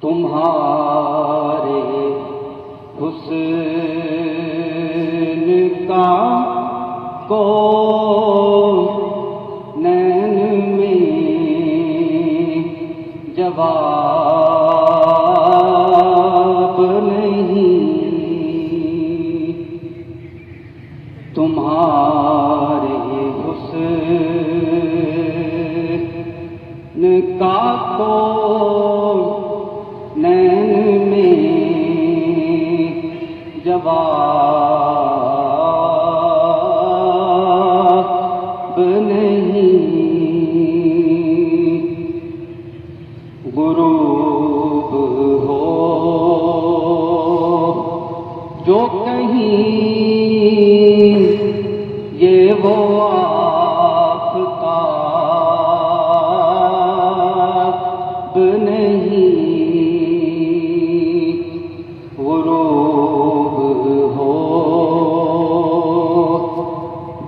تمہارے حسن کا نین میں جواب نہیں، تمہارے حسن کا نین میں جواب نہیں، غروب ہو جو کہیں یہ وہ آفتاب نہیں، غروب ہو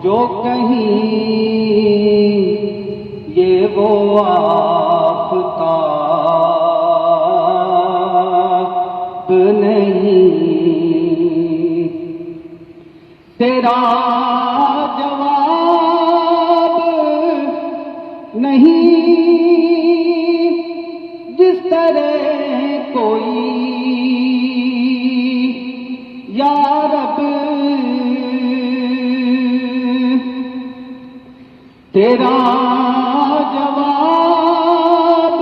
جو کہیں یہ وہ آفتاب نہیں، تیرا جواب نہیں جس طرح کوئی یا رب، تیرا جواب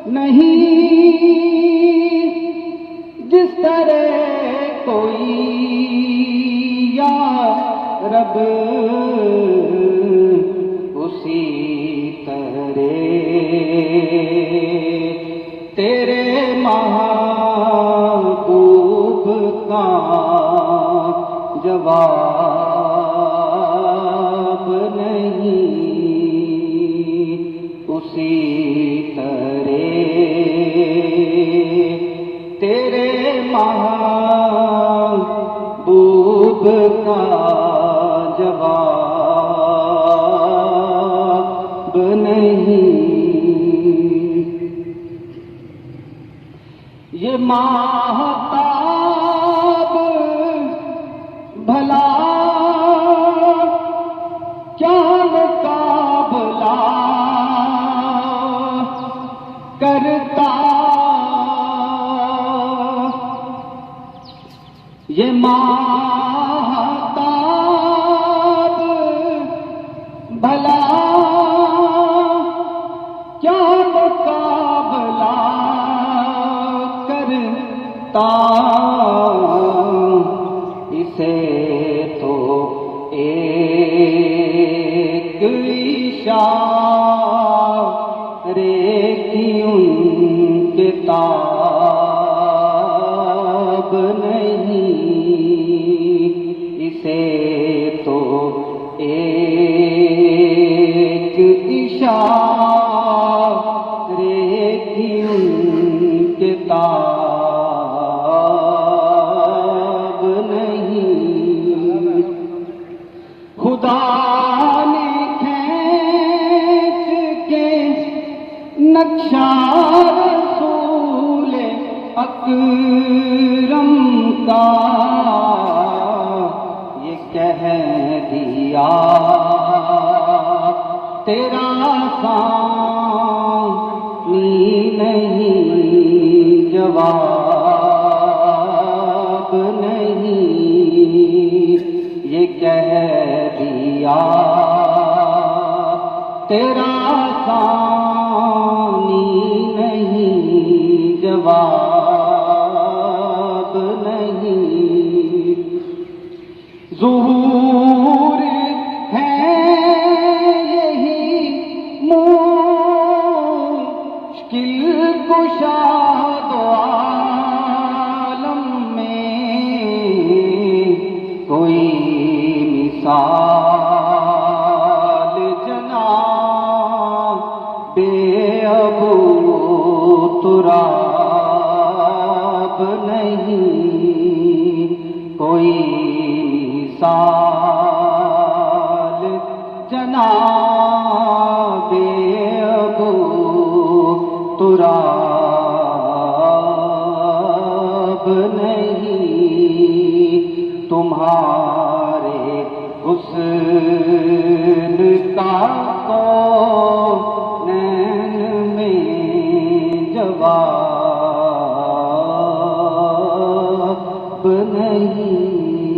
نہیں جس طرح کوئی یا رب، اسی طرح تیرے محبوب کا جواب نہیں، اسی طرح تیرے محبوب کا جواب نہیں، یہ ماہتاب بھلا کیا مقابلہ کرتا، یہ ماہتاب بھلا کیا مقابلہ کرتا، اسے تو ایک اشارے کی ان کتاب نہیں، اسے تو ایک اشارے کی ان کتاب نہیں، خدا نے کھینچ کے نقشہ رسول اکرم کا یہ کہہ دیا، تیرا ثانی نہیں، جواب نہیں، یہ کہہ دیا تیرا ثانی نہیں، جواب نہیں، ظہور ہے یہی مشکل کشا دو عالم میں، کوئی مثال جناب ابو تراب نہیں، کوئی مثال جناب ابو تراب تمہارے حسن کا کونین میں جواب نہیں